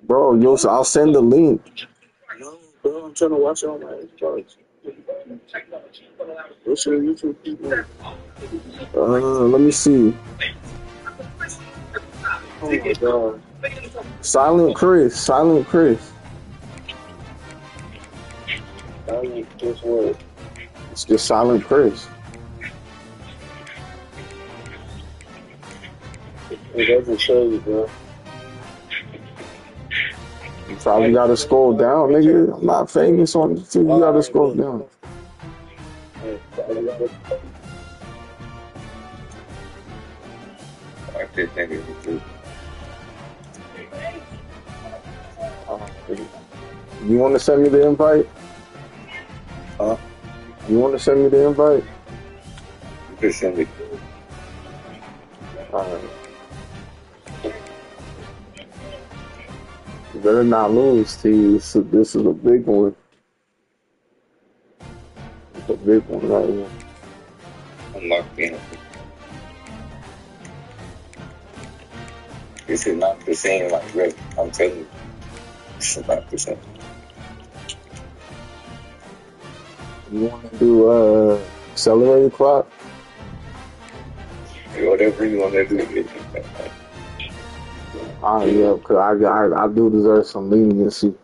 Bro, yo, so I'll send the link. No, bro, I'm trying to watch it on my Xbox. What's your YouTube people? Let me see. Oh my god. Silent Chris. Silent Chris. I mean, guess what? It's just Silent Chris. It doesn't show you, bro. You probably gotta scroll down, nigga. I'm not famous on YouTube. You gotta scroll down. I did think it was true. You want to send me the invite? Huh? You want to send me the invite? You can send it. Alright. You better not lose, T. This is a big one. It's a big one right here. I'm locked in. This is not the same like Rick. I'm telling you. It's not the same. You want to do accelerated clock? Whatever you want to do. Yeah, because I do deserve some leniency.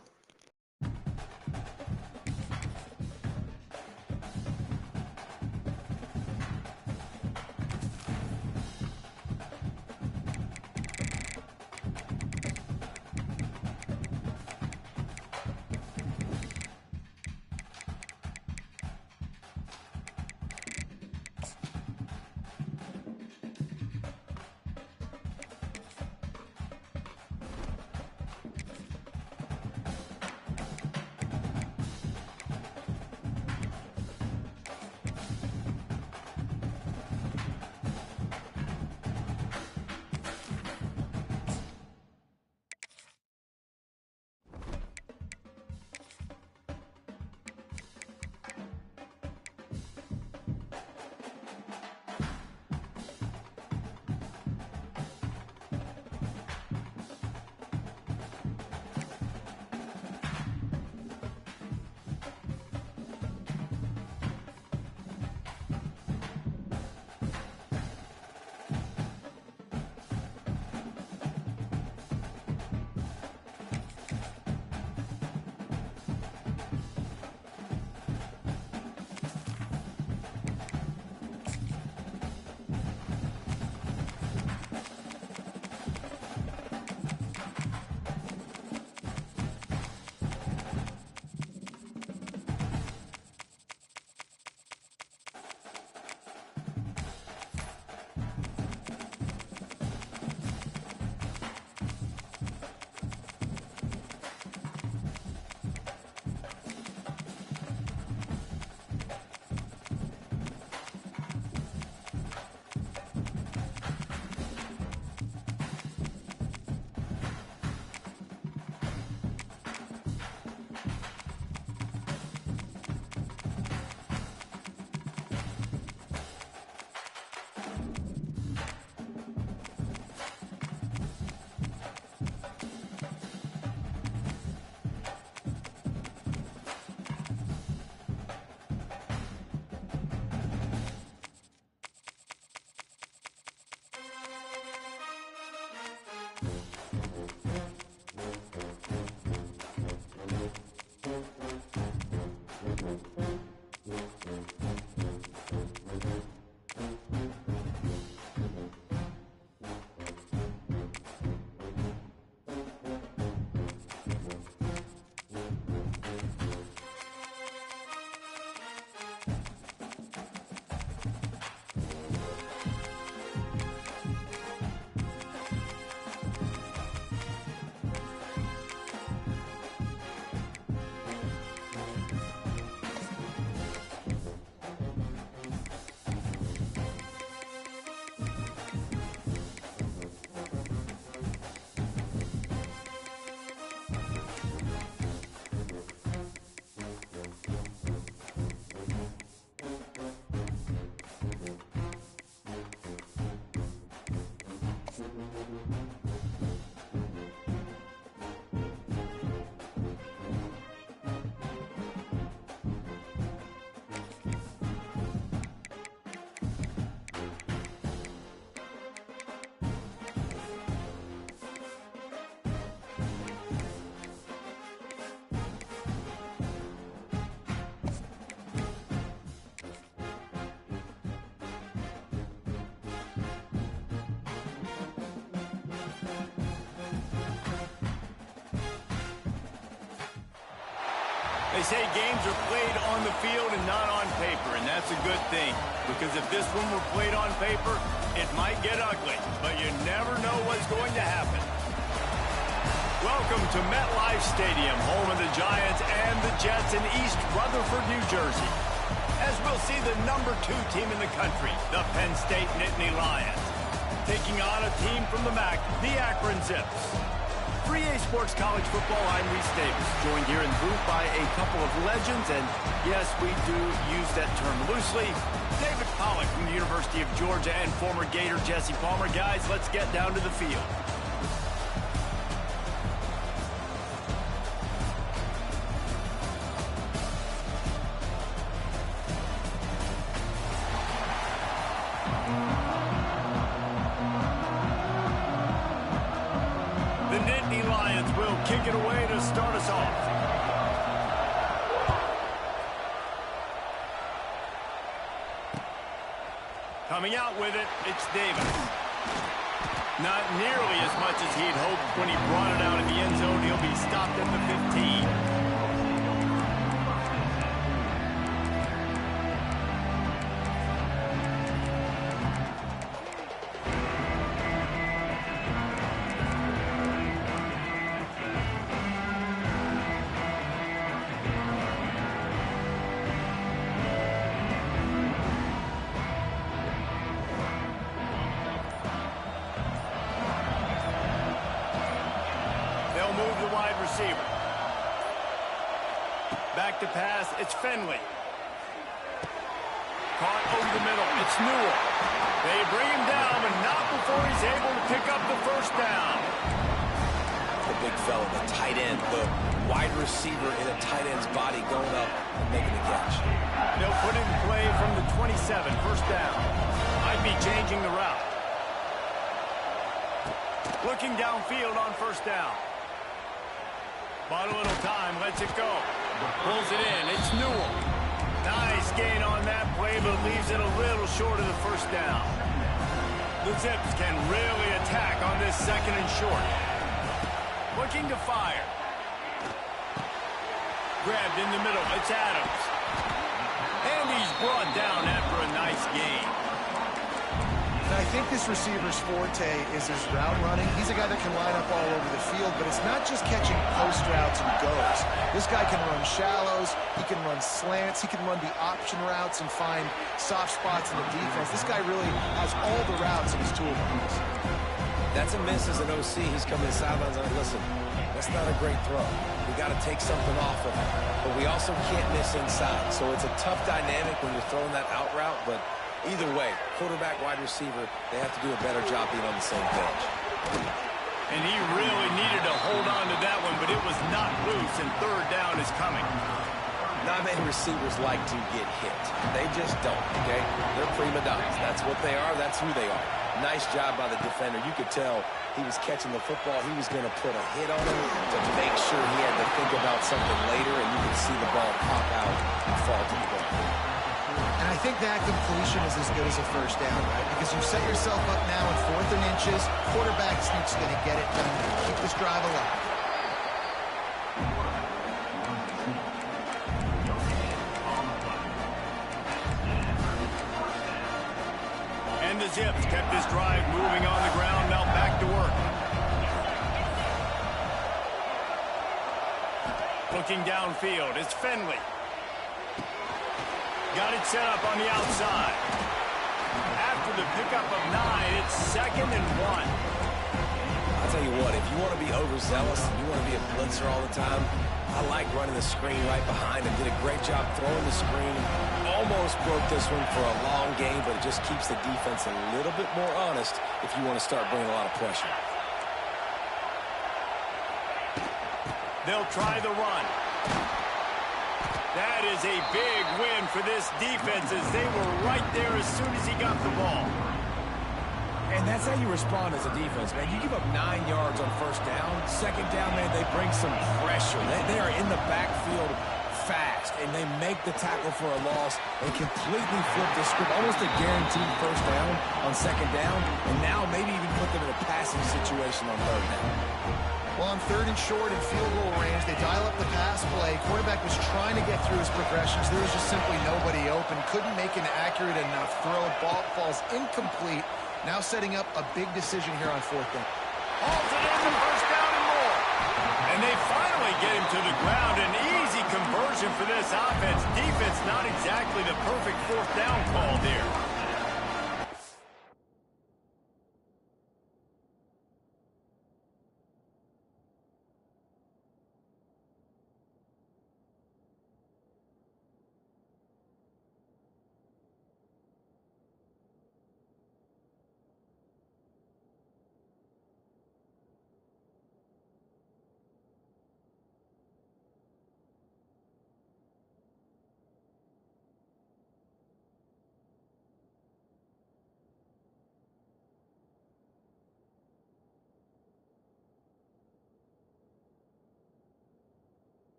They say games are played on the field and not on paper, and that's a good thing. Because if this one were played on paper, it might get ugly, but you never know what's going to happen. Welcome to MetLife Stadium, home of the Giants and the Jets in East Rutherford, New Jersey. As we'll see the number 2 team in the country, the Penn State Nittany Lions, taking on a team from the MAC, the Akron Zips. 3A Sports College Football, I'm Reese Davis, joined here in the booth by a couple of legends, and yes, we do use that term loosely. David Pollack from the University of Georgia and former Gator Jesse Palmer. Guys, let's get down to the field. The Nittany Lions will kick it away to start us off. Coming out with it, it's Davis. Not nearly as much as he'd hoped when he brought it out in the end zone. He'll be stopped at the 15. They'll move the wide receiver. Back to pass, it's Finley. Caught over the middle, it's Newell. They bring him down, but not before he's able to pick up the first down. The big fella, the tight end, the wide receiver in a tight end's body going up and making the catch. They'll put in play from the 27, first down. Might be changing the route. Looking downfield on first down. Bought a little time, lets it go. Pulls it in, it's Newell. Nice gain on that play, but leaves it a little short of the first down. The Zips can really attack on this second and short. Looking to fire. Grabbed in the middle, it's Adams. And he's brought down after a nice gain. I think this receiver's forte is his route running. He's a guy that can line up all over the field, but it's not just catching post routes and goes. This guy can run shallows, he can run slants, he can run the option routes and find soft spots in the defense. This guy really has all the routes in his toolbox. That's a miss as an OC. He's coming to the sidelines and listen, that's not a great throw. We got to take something off of it. But we also can't miss inside. So it's a tough dynamic when you're throwing that out route, but either way, quarterback, wide receiver, they have to do a better job being on the same page. And he really needed to hold on to that one, but it was not loose, and third down is coming. Not many receivers like to get hit. They just don't, okay? They're prima donnas. That's what they are. That's who they are. Nice job by the defender. You could tell he was catching the football. He was going to put a hit on him to make sure he had to think about something later, and you could see the ball pop out and fall to the ground. And I think that completion is as good as a first down, right? Because you set yourself up now in 4th and inches. Quarterback sneak's going to get it done. Keep this drive alive. And the Zips kept this drive moving on the ground. Now back to work. Looking downfield, it's Finley. Got it set up on the outside. After the pickup of 9, it's 2nd and 1. I'll tell you what, if you want to be overzealous and you want to be a blitzer all the time, I like running the screen right behind him. Did a great job throwing the screen. Almost broke this one for a long game, but it just keeps the defense a little bit more honest if you want to start bringing a lot of pressure. They'll try the run. That is a big win for this defense as they were right there as soon as he got the ball. And that's how you respond as a defense, man. You give up 9 yards on first down. Second down, man, they bring some pressure. They are in the backfield fast, and they make the tackle for a loss and completely flip the script, almost a guaranteed first down on second down, and now maybe even put them in a passing situation on third down. Well, on third and short and field goal range, they dial up the pass play. Quarterback was trying to get through his progressions. There was just simply nobody open. Couldn't make an accurate enough throw. Ball falls incomplete. Now setting up a big decision here on fourth down. Hauls it in the first down and more. And they finally get him to the ground. An easy conversion for this offense. Defense not exactly the perfect fourth down call there.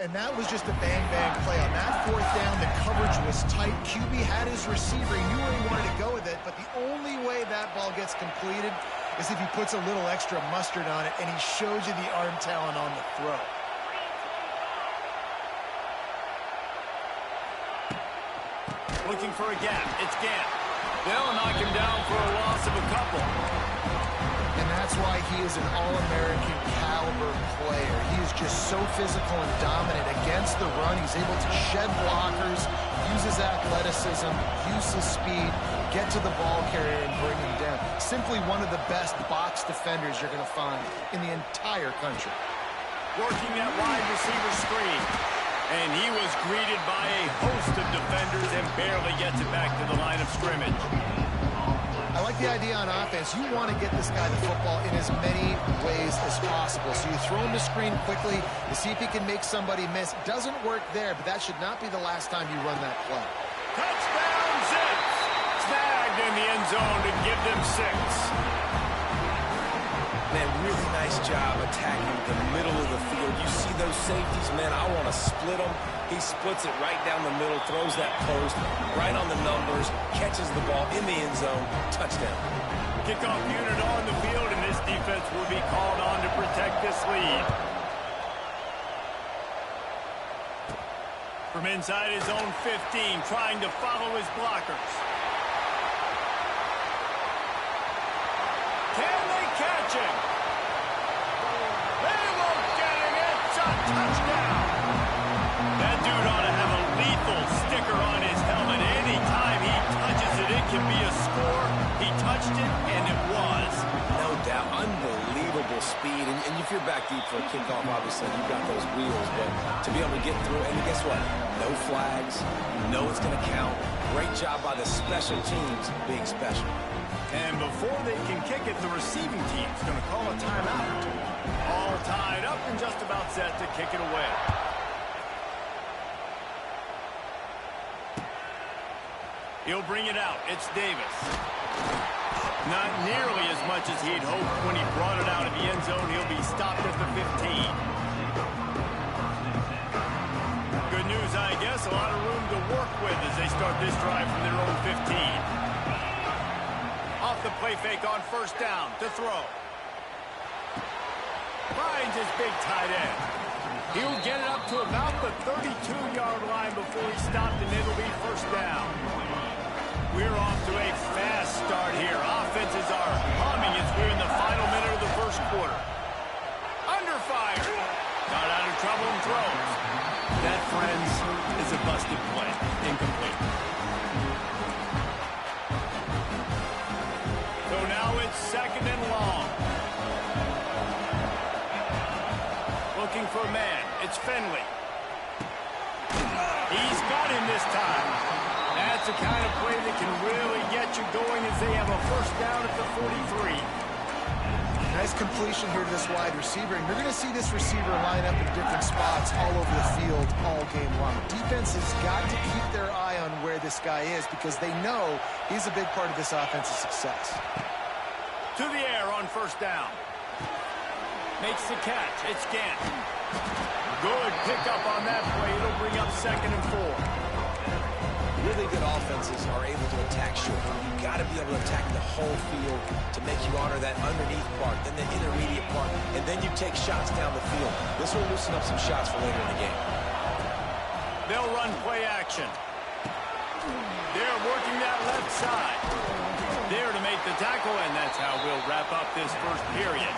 And that was just a bang-bang play. On that fourth down, the coverage was tight. QB had his receiver. He knew where he wanted to go with it, but the only way that ball gets completed is if he puts a little extra mustard on it, and he shows you the arm talent on the throw. Looking for a gap. It's Gant. They'll knock him down for a loss of a couple. And that's why he is an All-American caliber player. He is just so physical and dominant against the run. He's able to shed blockers, use his athleticism, use his speed, get to the ball carrier and bring him down. Simply one of the best box defenders you're going to find in the entire country. Working that wide receiver screen. And he was greeted by a host of defenders and barely gets it back to the line of scrimmage. I like the idea on offense. You want to get this guy the football in as many ways as possible. So you throw him the screen quickly to see if he can make somebody miss. Doesn't work there, but that should not be the last time you run that play. Touchdown, Zips! Snagged in the end zone to give them 6. Man, really nice job attacking the middle of the field. You see those safeties, man, I want to split them. He splits it right down the middle, throws that post, right on the numbers, catches the ball in the end zone, touchdown. Kickoff unit on the field, and this defense will be called on to protect this lead. From inside his own 15, trying to follow his blockers. Can they catch him? They won't get him. It's a touchdown. That dude ought to have a lethal sticker on his helmet. Anytime he touches it, it can be a score. He touched it, and it was. No doubt. Unbelievable speed. And if you're back deep for a kickoff, obviously, you've got those wheels. But to be able to get through, and guess what? No flags. You know it's going to count. Great job by the special teams being special. And before they can kick it, the receiving team's going to call a timeout. All tied up and just about set to kick it away. He'll bring it out. It's Davis. Not nearly as much as he'd hoped when he brought it out of the end zone. He'll be stopped at the 15. Good news, I guess. A lot of room to work with as they start this drive from their own 15. Off the play fake on first down to throw. Finds his big tight end. He'll get it up to about the 32-yard line before he stopped, and it'll be first down. We're off to a fast start here. Offenses are humming as we're in the final minute of the first quarter. Under fire. Got out of trouble and throws. That, friends, is a busted play. Incomplete. So now it's second and long. Looking for a man. It's Finley. He's got him this time. That's the kind of play that can really get you going as they have a first down at the 43. Nice completion here to this wide receiver, and you're going to see this receiver line up in different spots all over the field all game long. Defense has got to keep their eye on where this guy is because they know he's a big part of this offense's success. To the air on first down. Makes the catch. It's Gantt. Good pickup on that play. It'll bring up 2nd and 4. Really good offenses are able to attack short. You've got to be able to attack the whole field to make you honor that underneath part, then the intermediate part, and then you take shots down the field. This will loosen up some shots for later in the game. They'll run play action. They're working that left side. There to make the tackle, and that's how we'll wrap up this first period.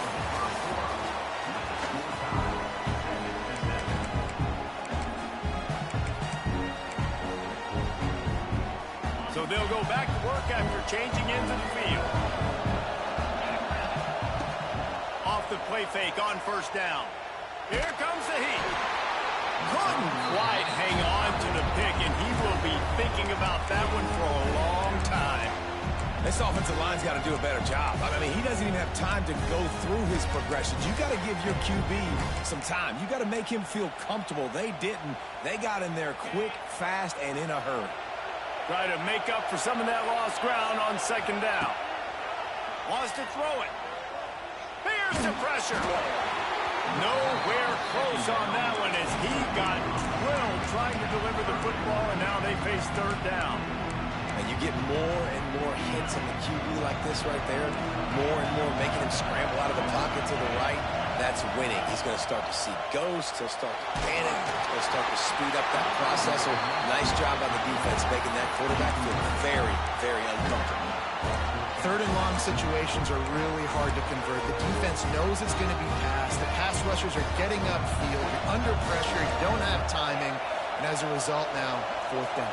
So they'll go back to work after changing into the field. Off the play fake on 1st down. Here comes the heat. Couldn't quite hang on to the pick, and he will be thinking about that one for a long time. This offensive line's got to do a better job. I mean, he doesn't even have time to go through his progressions. You got to give your QB some time. You got to make him feel comfortable. They didn't. They got in there quick, fast, and in a hurry. Try to make up for some of that lost ground on 2nd down. Wants to throw it. Here's the pressure. Nowhere close on that one as he got drilled trying to deliver the football, and now they face 3rd down. And you get more and more hits on the QB like this right there. More and more making him scramble out of the pocket to the right. That's winning. He's going to start to see ghosts. He'll start to panic. He'll start to speed up that process. So nice job on the defense making that quarterback feel very, very uncomfortable. 3rd and long situations are really hard to convert. The defense knows it's going to be passed. The pass rushers are getting upfield. You're under pressure. You don't have timing. And as a result now, 4th down.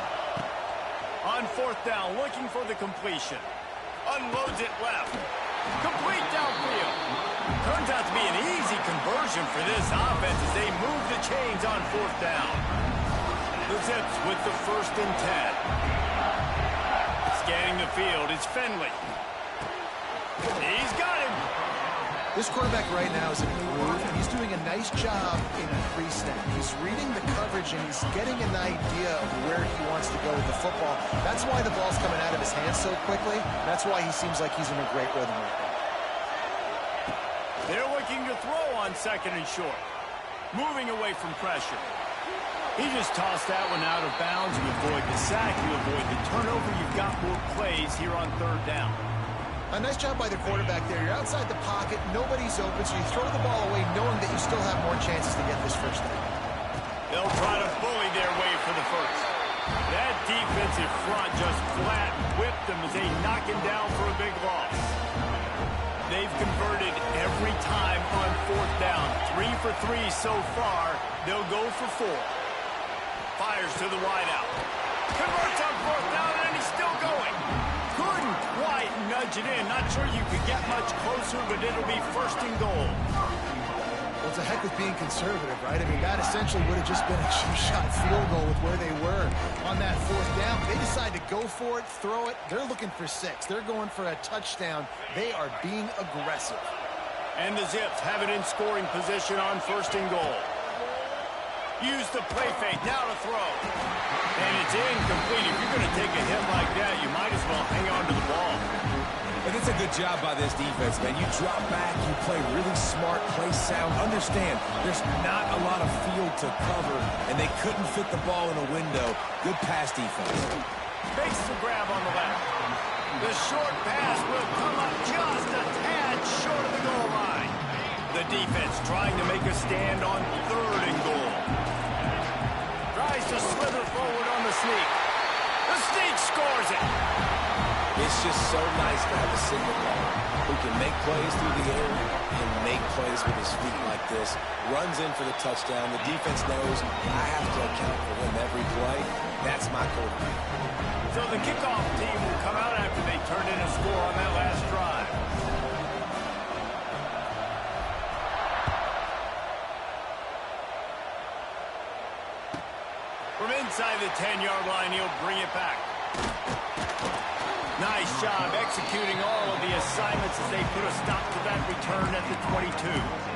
On 4th down, looking for the completion. Unloads it left. Complete downfield. Turns out to be an easy conversion for this offense as they move the chains on 4th down. The Zips with the 1st and 10. Scanning the field, it's Finley. He's got him. This quarterback right now is in a groove, and he's doing a nice job in pre-snap. He's reading the coverage, and he's getting an idea of where he wants to go with the football. That's why the ball's coming out of his hands so quickly. That's why he seems like he's in a great rhythm right now. They're looking to throw on 2nd and short. Moving away from pressure. He just tossed that one out of bounds. You avoid the sack, you avoid the turnover. You've got more plays here on 3rd down. A nice job by the quarterback there. You're outside the pocket, nobody's open, so you throw the ball away knowing that you still have more chances to get this 1st down. They'll try to bully their way for the 1st. That defensive front just flat whipped them as they knock him down for a big loss. They've converted every time on 4th down. 3 for 3 so far. They'll go for 4. Fires to the wideout. Converts on 4th down, and he's still going. Couldn't quite nudge it in. Not sure you could get much closer, but it'll be 1st and goal. Well, it's a heck with being conservative, right? I mean, that essentially would have just been a two-shot field goal with where they were on that 4th down. They decide to go for it, throw it. They're looking for 6. They're going for a touchdown. They are being aggressive. And the Zips have it in scoring position on 1st and goal. Use the play fake, now to throw. And it's incomplete. If you're going to take a hit like that, you might as well hang on to the ball. But it's a good job by this defense, man. You drop back, you play really smart, play sound. Understand, there's not a lot of field to cover, and they couldn't fit the ball in a window. Good pass defense. Makes the grab on the left. The short pass will come up just a tad short of the goal line. The defense trying to make a stand on 3rd and goal. Tries to slither forward on the sneak. The sneak scores it. It's just so nice to have a signal baller who can make plays through the air and make plays with his feet like this. Runs in for the touchdown. The defense knows I have to account for him every play. That's my quarterback. So the kickoff team will come out after they turned in a score on that last drive. From inside the 10-yard line, he'll bring it back. Nice job executing all of the assignments as they put a stop to that return at the 22.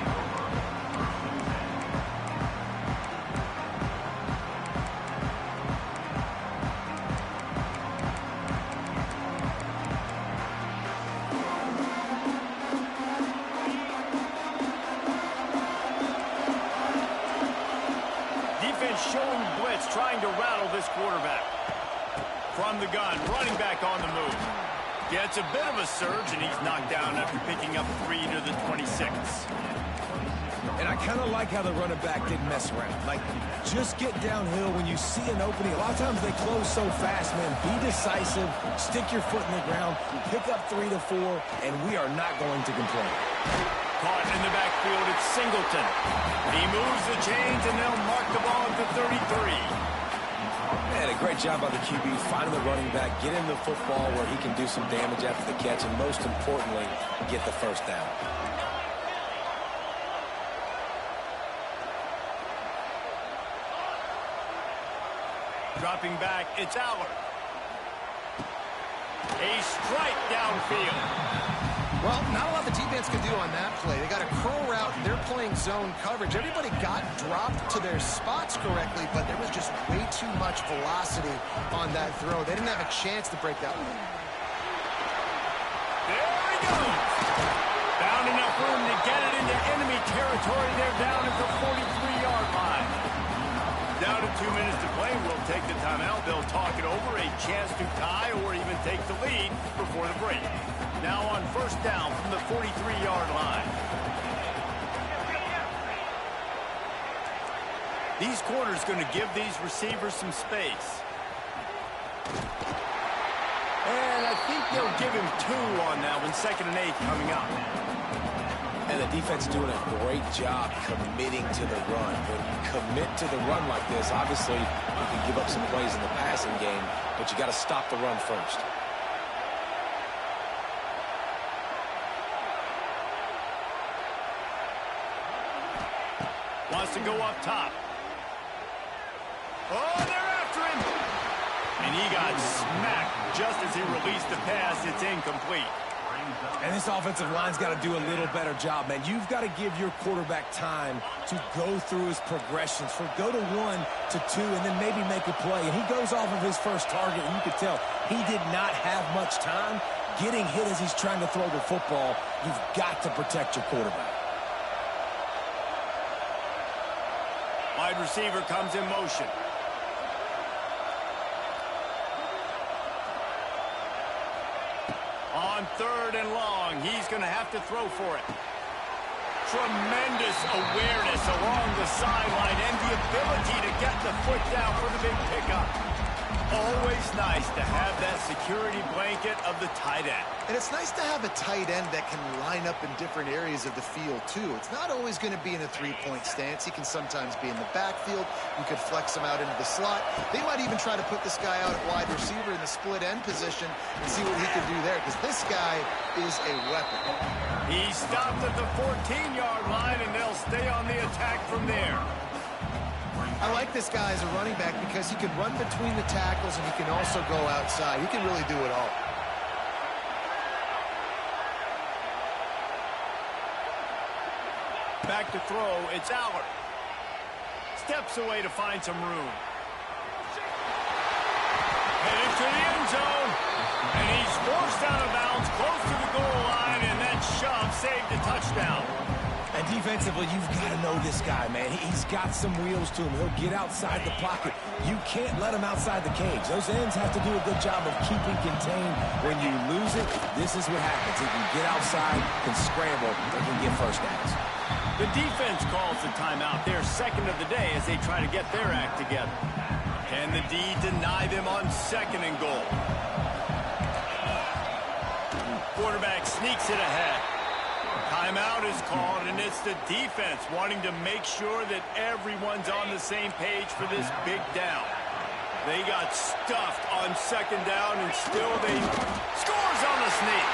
trying to rattle this quarterback. From the gun, running back on the move. Gets a bit of a surge, and he's knocked down after picking up 3 to the 26. And I kind of like how the running back didn't mess around. Like, just get downhill when you see an opening. A lot of times they close so fast, man. Be decisive, stick your foot in the ground, pick up 3 to 4, and we are not going to complain. Caught in the backfield, it's Singleton. He moves the chains, and they'll mark the ball at the 33. Man, a great job by the QB, finding the running back, get him the football where he can do some damage after the catch, and most importantly, get the first down. Dropping back, it's Aller. A strike downfield. Well, not a lot the defense could do on that play. They got a curl route. They're playing zone coverage. Everybody got dropped to their spots correctly, but there was just way too much velocity on that throw. They didn't have a chance to break that one. There he goes. Found enough room to get it into enemy territory. They're down at the 43-yard line. Down to 2 minutes to play. We'll take the timeout. They'll talk it over. A chance to tie or even take the lead before the break. Now on first down from the 43-yard line. These corners going to give these receivers some space. And I think they'll give him 2 on that one. 2nd and 8 coming up. And the defense doing a great job committing to the run. When you commit to the run like this, obviously you can give up some plays in the passing game, but you got to stop the run first. Wants to go up top. Oh, they're after him. And he got smacked just as he released the pass. It's incomplete. And this offensive line's got to do a little better job, man. You've got to give your quarterback time to go through his progressions. For go to 1 to 2 and then maybe make a play. And he goes off of his first target, and you could tell he did not have much time getting hit as he's trying to throw the football. You've got to protect your quarterback. Wide receiver comes in motion. On 3rd and long, he's going to have to throw for it. Tremendous awareness along the sideline and the ability to get the foot down for the big pickup. Always nice to have that security blanket of the tight end. And it's nice to have a tight end that can line up in different areas of the field, too. It's not always going to be in a three-point stance. He can sometimes be in the backfield. You could flex him out into the slot. They might even try to put this guy out at wide receiver in the split end position and see what he can do there, because this guy is a weapon. He stopped at the 14-yard line, and they'll stay on the attack from there. I like this guy as a running back because he can run between the tackles and he can also go outside. He can really do it all. Back to throw, it's Aller. Steps away to find some room. Headed to the end zone. And he's forced out of bounds, close to the goal line, and that shove saved a touchdown. And defensively, you've got to know this guy, man. He's got some wheels to him. He'll get outside the pocket. You can't let him outside the cage. Those ends have to do a good job of keeping contained. When you lose it, this is what happens. He can get outside, can scramble, and can get first downs. The defense calls the timeout, their 2nd of the day, as they try to get their act together. Can the D deny them on 2nd and goal? Quarterback sneaks it ahead. Timeout is called, and it's the defense wanting to make sure that everyone's on the same page for this big down. They got stuffed on 2nd down, and still they scores on the sneak.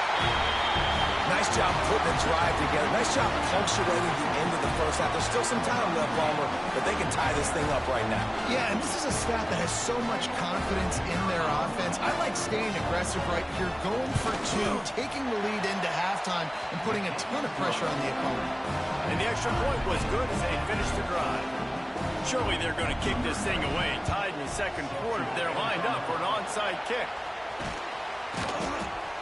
Nice job putting the drive together. Nice job punctuating the end of the first half. There's still some time left, Palmer, but they can tie this thing up right now. Yeah, and this is a staff that has so much confidence in their offense. I like staying aggressive right here, going for 2, taking the lead into halftime, and putting a ton of pressure on the opponent. And the extra point was good as they finished the drive. Surely they're going to kick this thing away. Tied in the 2nd quarter, they're lined up for an onside kick.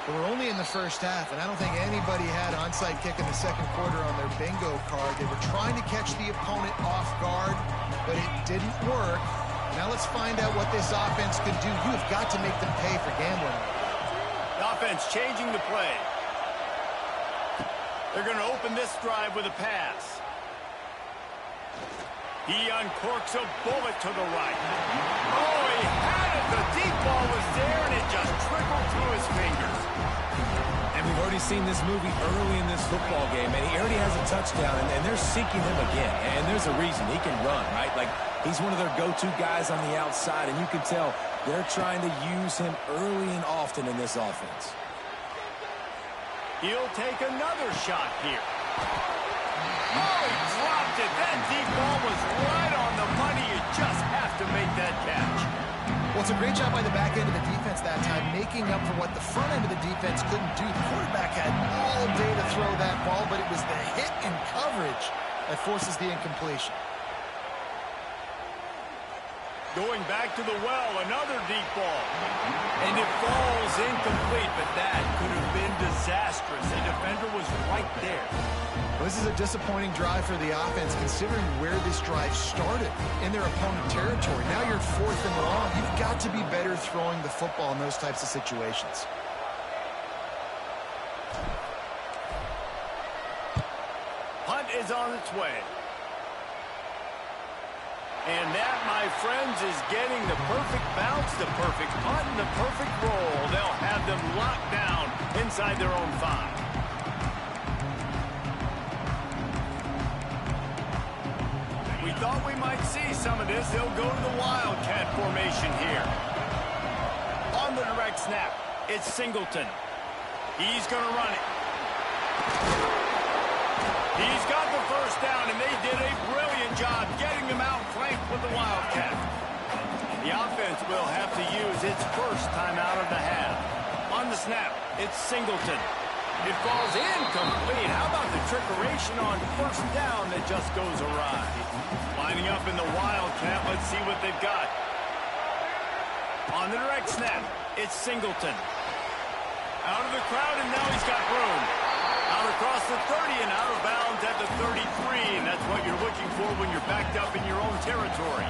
But we're only in the first half, and I don't think anybody had onside kick in the 2nd quarter on their bingo card. They were trying to catch the opponent off guard, but it didn't work. Now let's find out what this offense can do. You have got to make them pay for gambling. The offense changing the play. They're going to open this drive with a pass. He uncorks a bullet to the right. Oh, he had it. The deep ball was there, and it just trickled through his fingers. And we've already seen this movie early in this football game, and he already has a touchdown, and they're seeking him again. And there's a reason. He can run, right? Like, he's one of their go-to guys on the outside, and you can tell they're trying to use him early and often in this offense. He'll take another shot here. Oh, he dropped it. That deep ball was right on the money. You just have to make that catch. Well, it's a great job by the back end of the defense that time, making up for what the front end of the defense couldn't do. The quarterback had all day to throw that ball, but it was the hit and coverage that forces the incompletion. Going back to the well, another deep ball. And it falls incomplete, but that could have been disastrous. The defender was right there. Well, this is a disappointing drive for the offense, considering where this drive started, in their opponent territory. Now you're 4th and long. You've got to be better throwing the football in those types of situations. Punt is on its way. And that, my friends, is getting the perfect bounce, the perfect punt, and the perfect roll. They'll have them locked down inside their own 5. We thought we might see some of this. They'll go to the Wildcat formation here. On the direct snap, it's Singleton. He's going to run it. He's got the first down, and they did a brilliant job getting them out flanked with the Wildcat. The offense will have to use its first time out of the half. On the snap, it's Singleton. It falls incomplete. How about the trickeration on first down that just goes awry? Lining up in the Wildcat, let's see what they've got. On the direct snap, it's Singleton. Out of the crowd, and now he's got room. Out across the 30 and out of bounds at the 33, and that's what you're looking for when you're backed up in your own territory.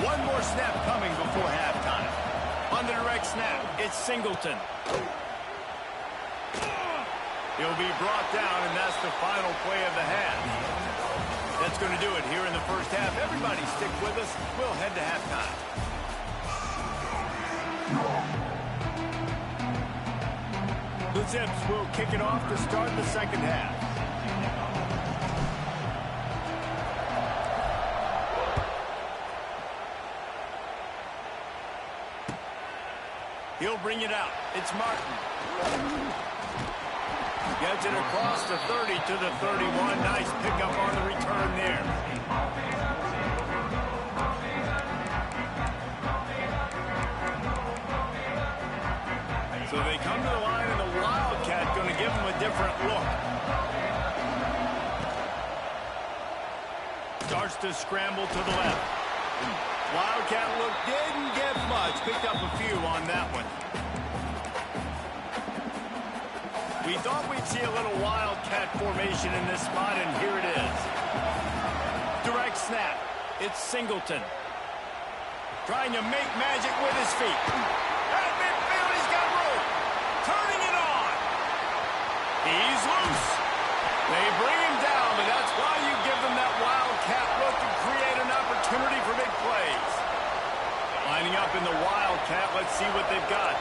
One more snap coming before halftime. On the direct snap, it's Singleton. He'll be brought down, and that's the final play of the half. That's going to do it here in the first half. Everybody stick with us. We'll head to halftime. The Zips will kick it off to start the second half. He'll bring it out. It's Martin. Gets it across the 30 to the 31. Nice pickup on the return there. So they come to the line, and the Wildcat going to give them a different look. Starts to scramble to the left. Wildcat look didn't get much. Picked up a few on that one. We thought we'd see a little Wildcat formation in this spot, and here it is. Direct snap. It's Singleton. Trying to make magic with his feet. At midfield, he's got room. Turning it on. He's loose. They bring him down, but that's why you give them that Wildcat look to create an opportunity for big plays. Lining up in the Wildcat, let's see what they've got.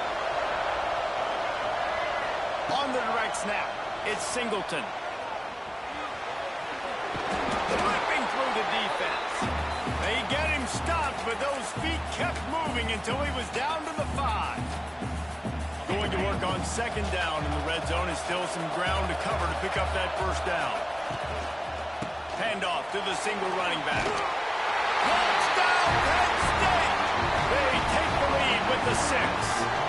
On the direct snap, it's Singleton. Ripping through the defense. They get him stopped, but those feet kept moving until he was down to the 5. Going to work on second down in the red zone. Is still some ground to cover to pick up that first down. Handoff to the single running back. Touchdown, Penn State! They take the lead with the 6.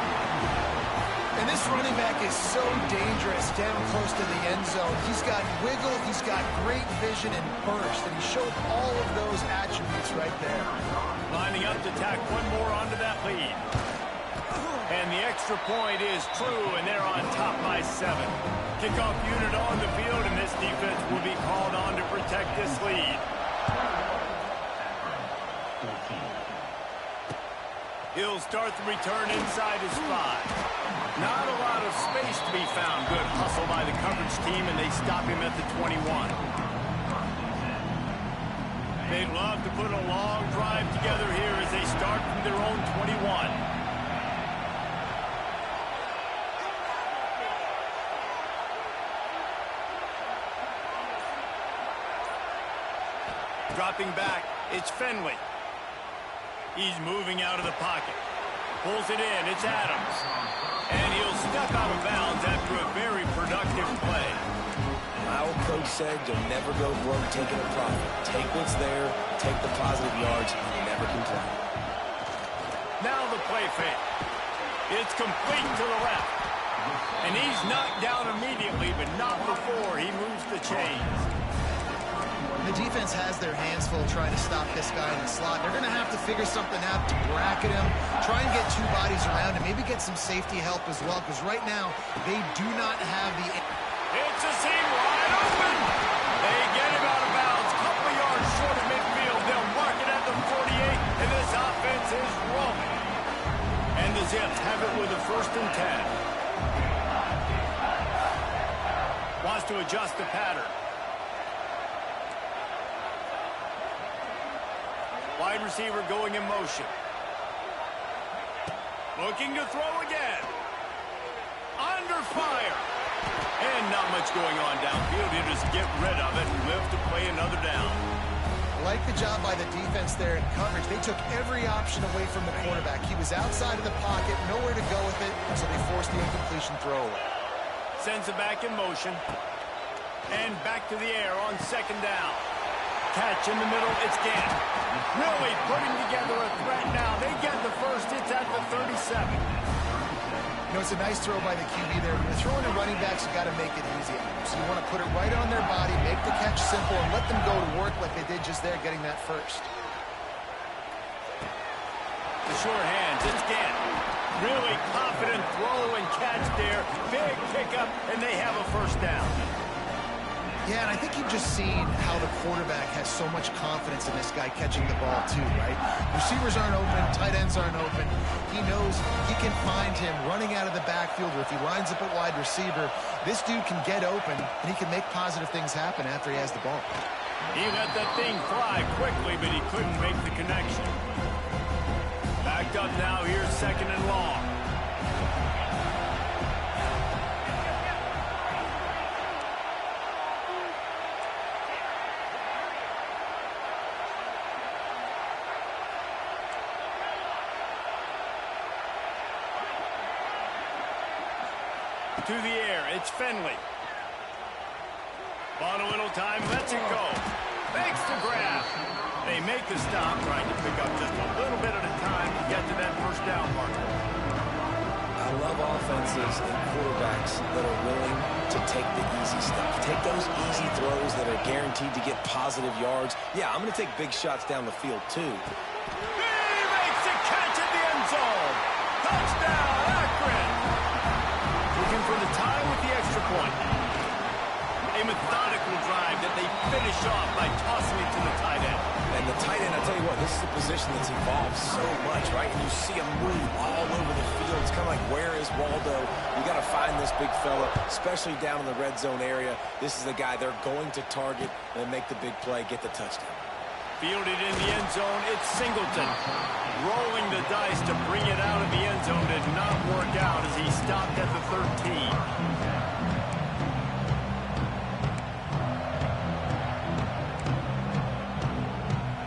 And this running back is so dangerous down close to the end zone. He's got wiggle, he's got great vision and burst, and he showed all of those attributes right there. Lining up to tack one more onto that lead. And the extra point is true, and they're on top by 7. Kickoff unit on the field, and this defense will be called on to protect this lead. He'll start the return inside his 5. Not a lot of space to be found. Good hustle by the coverage team, and they stop him at the 21. They'd love to put a long drive together here as they start from their own 21. Dropping back, it's Fenley. He's moving out of the pocket. Pulls it in, it's Adams. And he'll step out of bounds after a very productive play. My old coach said you'll never go broke taking a profit. Take what's there, take the positive yards, and you never complain. Now the play fake. It's complete to the left. And he's knocked down immediately, but not before he moves the chains. The defense has their hands full trying to stop this guy in the slot. They're going to have to figure something out to bracket him, try and get 2 bodies around him, maybe get some safety help as well, because right now they do not have the... It's a seam wide open. They get him out of bounds, couple of yards short of midfield. They'll mark it at the 48, and this offense is rolling. And the Zips have it with a 1st and 10. Wants to adjust the pattern. Wide receiver going in motion. Looking to throw again. Under fire. And not much going on downfield. He'll just get rid of it and live to play another down. I like the job by the defense there in coverage. They took every option away from the quarterback. He was outside of the pocket, nowhere to go with it, so they forced the incompletion throwaway. Sends it back in motion. And back to the air on 2nd down. Catch in the middle, it's Gant. Really putting together a threat now. They get the 1st, it's at the 37. You know, it's a nice throw by the QB there. When you're throwing to running backs, you got to make it easy. So you want to put it right on their body, make the catch simple, and let them go to work like they did just there, getting that 1st. The short hands, it's Gant. Really confident throw and catch there. Big pickup, and they have a 1st down. Yeah, and I think you've just seen how the quarterback has so much confidence in this guy catching the ball too, right? Receivers aren't open, tight ends aren't open. He knows he can find him running out of the backfield, or if he lines up at wide receiver, this dude can get open, and he can make positive things happen after he has the ball. He let that thing fly quickly, but he couldn't make the connection. Backed up now, here's 2nd and long. To the air, it's Fenley. Bought a little time, lets it go. Makes the grab. They make the stop, trying to pick up just a little bit at a time to get to that 1st down marker. I love offenses and quarterbacks that are willing to take the easy stuff. Take those easy throws that are guaranteed to get positive yards. Yeah, I'm going to take big shots down the field, too. He makes the catch at the end zone. Touchdown, Akron. Looking for the tie with the extra point. A methodical drive that they finish off by tossing it to the tight end. And the tight end, I tell you what, this is a position that's evolved so much, right? And you see him move all over the field. It's kind of like, where is Waldo? You got to find this big fella, especially down in the red zone area. This is the guy they're going to target and make the big play, get the touchdown. Fielded in the end zone, it's Singleton. Rolling the dice to bring it out of the end zone did not work out as he stopped at the 13.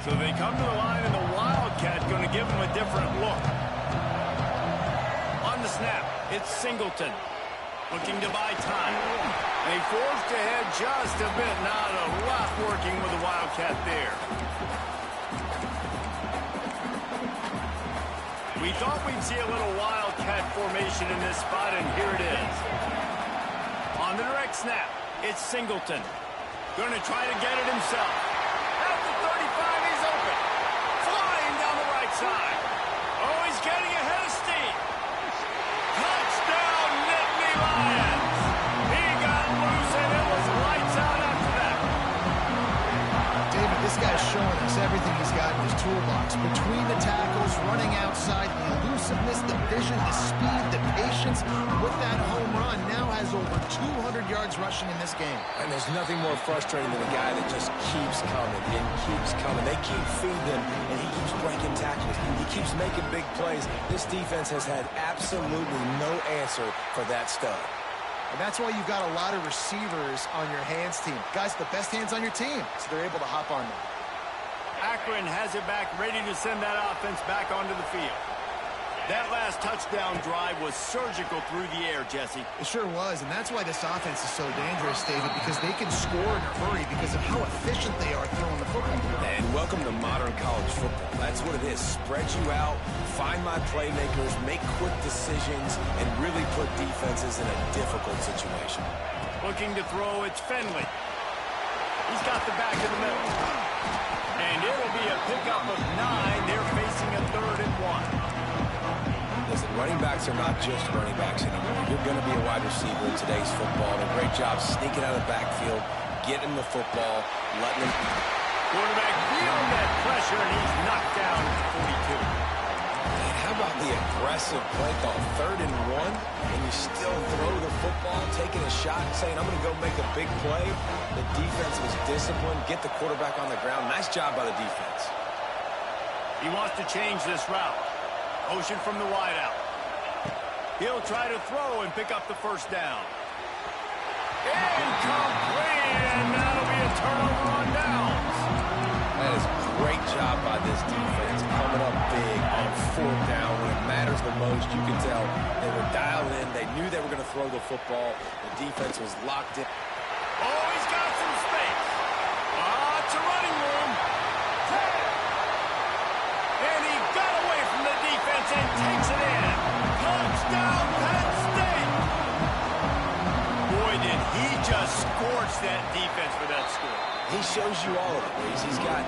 So they come to the line, and the Wildcat going to give them a different look. On the snap, it's Singleton. Looking to buy time. They forced ahead just a bit. Not a lot working with the Wildcat there. We thought we'd see a little Wildcat formation in this spot, and here it is. On the direct snap, it's Singleton. Going to try to get it himself. At the 35, he's open. Flying down the right side. Oh, he's getting ahead of steam. Touchdown, Nittany Lions. He got loose, and it was lights out after that. David, this guy's showing us likes everything he's got in his toolbox. Between the tackles, running outside, the elusiveness, the vision, the speed, the patience. With that home run, now has over 200 yards rushing in this game. And there's nothing more frustrating than a guy that just keeps coming and keeps coming. They keep feeding him, and he keeps breaking tackles. He keeps making big plays. This defense has had absolutely no answer for that stud. And that's why you've got a lot of receivers on your hands team. Guys, the best hands on your team, so they're able to hop on them. Akron has it back, ready to send that offense back onto the field. That last touchdown drive was surgical through the air, Jesse. It sure was, and that's why this offense is so dangerous, David, because they can score in a hurry because of how efficient they are throwing the football. And welcome to modern college football. That's what it is. Spread you out, find my playmakers, make quick decisions, and really put defenses in a difficult situation. Looking to throw, it's Finley. He's got the back of the middle. And it'll be a pickup of 9. They're facing a 3rd and 1. Listen, running backs are not just running backs anymore. You're going to be a wide receiver in today's football. And a great job sneaking out of the backfield, getting the football, letting him. Quarterback feeling that pressure, and he's knocked down at the 42. Man, how about the aggressive play call? 3rd and 1, and you still throw the football, taking a shot, saying, I'm going to go make a big play. The defense was disciplined, get the quarterback on the ground. Nice job by the defense. He wants to change this route. Motion from the wideout. He'll try to throw and pick up the first down. Incomplete, and that'll be a turnover on downs. That is a great job by this defense, coming up big on 4th down when it matters the most. You can tell they were dialed in. They knew they were going to throw the football. The defense was locked in. Oh, he's got some space. It's a running room. And he got away from the defense and takes it in. Touchdown, Penn State. Boy, did he just scorch that defense for that score. He shows you all of it, Reese. He's got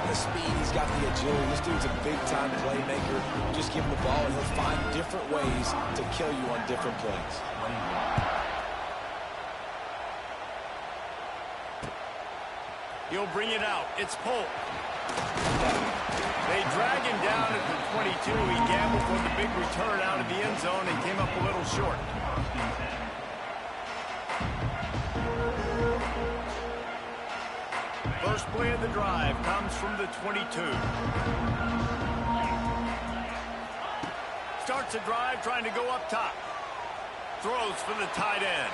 the speed, he's got the agility. This dude's a big-time playmaker. Just give him the ball, and he'll find different ways to kill you on different plays. He'll bring it out. It's Polk. They drag him down at the 22. He gambled for the big return out of the end zone and came up a little short. First play of the drive comes from the 22. Starts a drive trying to go up top. Throws for the tight end.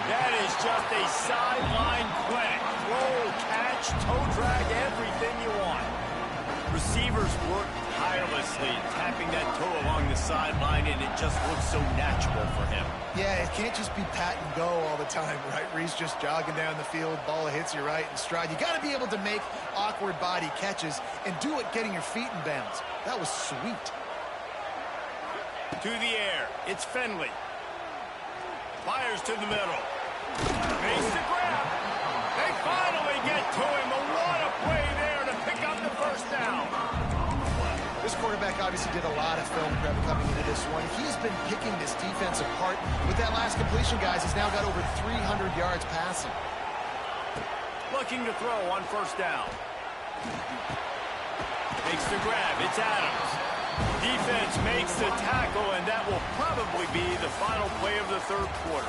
That is just a sideline clinic. Throw, catch, toe drag, everything you want. Receivers work tirelessly, tapping that toe along the sideline, and it just looks so natural for him. Yeah, it can't just be pat and go all the time, right? Reese just jogging down the field, ball hits you right in stride. You got to be able to make awkward body catches and do it getting your feet in bounds. That was sweet. To the air, it's Finley. Fires to the middle. Makes the grab. They finally get to him. What a play there to pick up the first down. This quarterback obviously did a lot of film prep coming into this one. He's been picking this defense apart. With that last completion, guys, he's now got over 300 yards passing. Looking to throw on first down. Makes the grab. It's Adams. Defense makes the tackle, and that will probably be the final play of the 3rd quarter.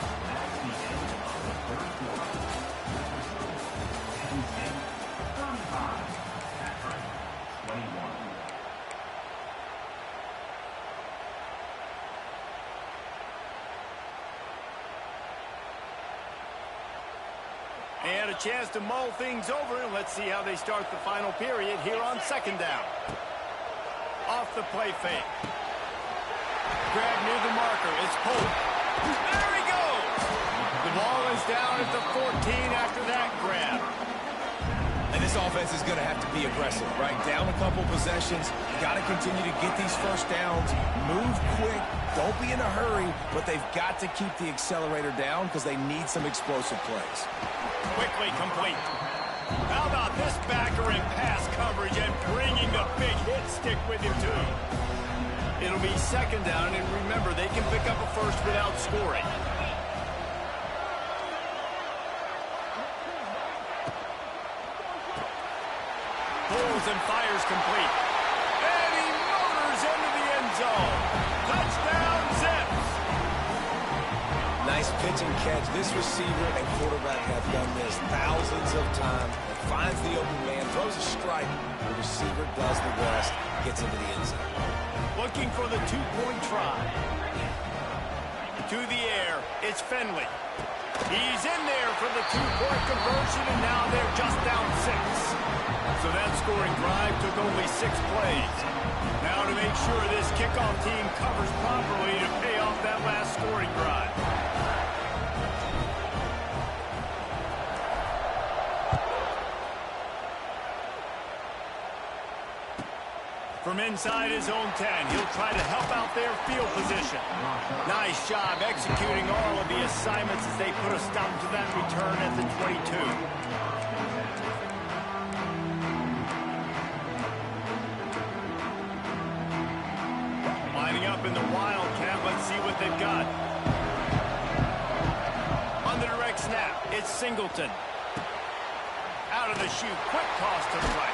And a chance to mull things over, and let's see how they start the final period here on 2nd down. Off the play fake. Grab near the marker. It's Polk. There he goes. The ball is down at the 14 after that grab. And this offense is going to have to be aggressive, right? Down a couple possessions. Got to continue to get these first downs. Move quick. Don't be in a hurry. But they've got to keep the accelerator down because they need some explosive plays. Quickly complete. How about this backer in pass coverage and bringing the big hit stick with him, too? It'll be 2nd down, and remember, they can pick up a first without scoring. Pulls and fires complete. And he motors into the end zone. Touchdown, Zips. Nice pitch and catch. This receiver and quarterback have done this thousands of times. Finds the open man, throws a strike. The receiver does the rest, gets into the end zone. Looking for the two-point try. To the air, it's Finley. He's in there for the two-point conversion, and now they're just down 6. So that scoring drive took only 6 plays. Now to make sure this kickoff team covers properly to pay off that last scoring drive. From inside his own 10, he'll try to help out their field position. Nice job executing all of the assignments as they put a stop to that return at the 22. Lining up in the Wildcat, let's see what they've got. On the direct snap, it's Singleton. Out of the chute, quick toss to the right.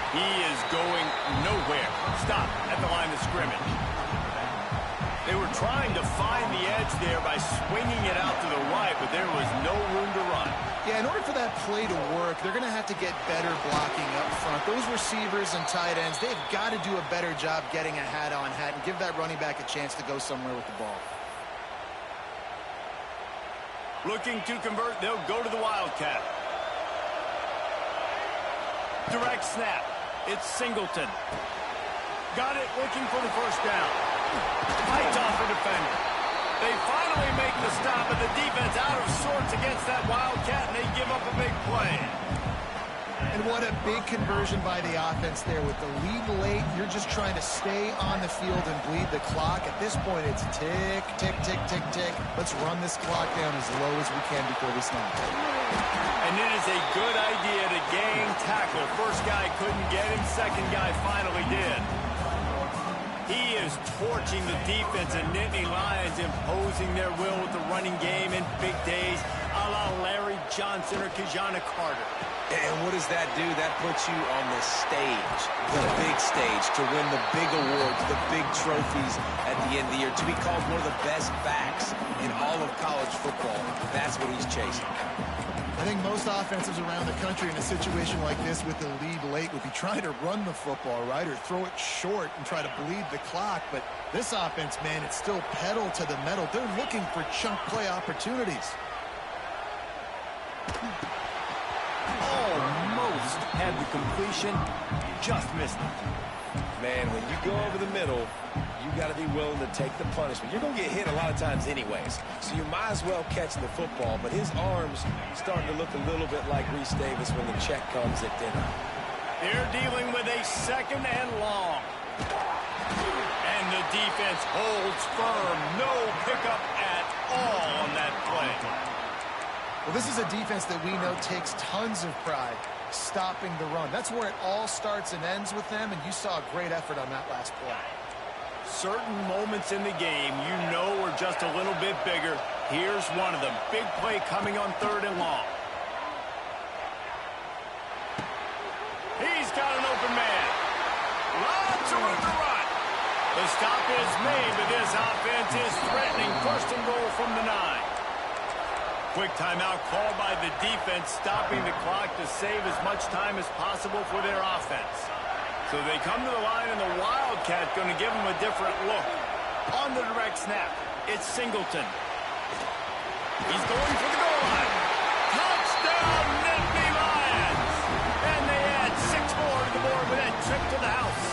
He is going nowhere. Stop at the line of scrimmage. They were trying to find the edge there by swinging it out to the right, but there was no room to run. Yeah, in order for that play to work, they're going to have to get better blocking up front. Those receivers and tight ends, they've got to do a better job getting a hat-on-hat and give that running back a chance to go somewhere with the ball. Looking to convert, they'll go to the Wildcat. Direct snap. It's Singleton. Got it, looking for the first down. Fights off a defender. They finally make the stop, and the defense out of sorts against that Wildcat, and they give up a big play. And what a big conversion by the offense there. With the lead late, you're just trying to stay on the field and bleed the clock. At this point, it's tick, tick, tick, tick, tick. Let's run this clock down as low as we can before we snap. And it is a good idea to gain tackle. First guy couldn't get him, second guy finally did. He is torching the defense, and Nittany Lions imposing their will with the running game in big days, a la Larry Johnson or Kijana Carter. And what does that do? That puts you on the stage, the big stage, to win the big awards, the big trophies at the end of the year, to be called one of the best backs in all of college football. That's what he's chasing. I think most offenses around the country in a situation like this with the lead late would be trying to run the football, right, or throw it short and try to bleed the clock. But this offense, man, it's still pedal to the metal. They're looking for chunk play opportunities. Almost had the completion, just missed it. Man, when you go over the middle, you got to be willing to take the punishment. You're going to get hit a lot of times anyways, so you might as well catch the football. But his arms starting to look a little bit like Reese Davis when the check comes at dinner. They're dealing with a second and long. And the defense holds firm. No pickup at all on that play. Well, this is a defense that we know takes tons of pride stopping the run. That's where it all starts and ends with them, and you saw a great effort on that last play. Certain moments in the game you know are just a little bit bigger. Here's one of them. Big play coming on third and long. He's got an open man. Lots of room to run. The stop is made, but this offense is threatening. First and goal from the 9. Quick timeout called by the defense, stopping the clock to save as much time as possible for their offense. So they come to the line, and the Wildcat going to give them a different look. On the direct snap, it's Singleton. He's going for the goal line. Touchdown, Nittany Lions! And they add 6 more to the board with that trip to the house.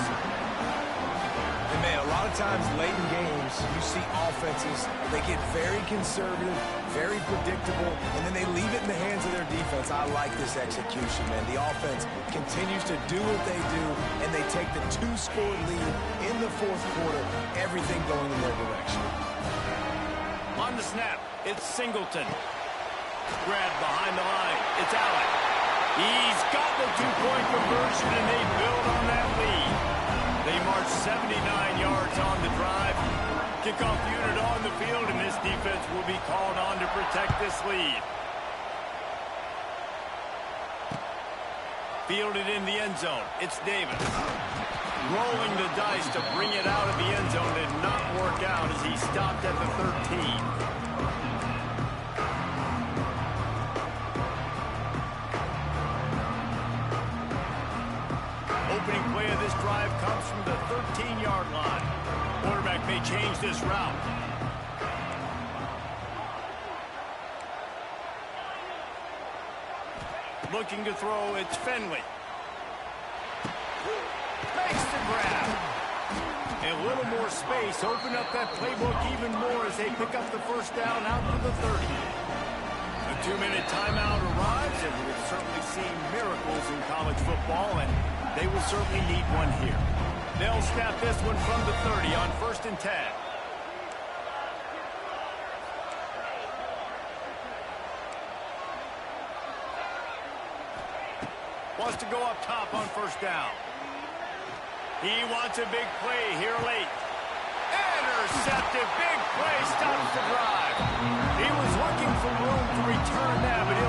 And man, a lot of times late in games, you see offenses, they get very conservative, very predictable, and then they leave it in the hands of their defense. I like this execution, man. The offense continues to do what they do, and they take the 2-score lead in the fourth quarter, everything going in their direction. On the snap, it's Singleton. Grabbed behind the line, it's Allen. He's got the 2-point conversion, and they build on that lead. They march 79 yards on the drive. Kickoff unit on the field, and this defense will be called on to protect this lead. Fielded in the end zone. It's Davis. Rolling the dice to bring it out of the end zone. Did not work out as he stopped at the 13. Opening play of this drive comes from the 13-yard line. Quarterback may change this route. Looking to throw, it's Finley. Makes the grab. A little more space, open up that playbook even more as they pick up the first down out to the 30. A 2-minute timeout arrives, and we've certainly seen miracles in college football, and they will certainly need one here. They'll snap this one from the 30 on 1st and 10. Wants to go up top on 1st down. He wants a big play here late. Intercepted, big play, stops the drive. He was looking for room to return that, but he'll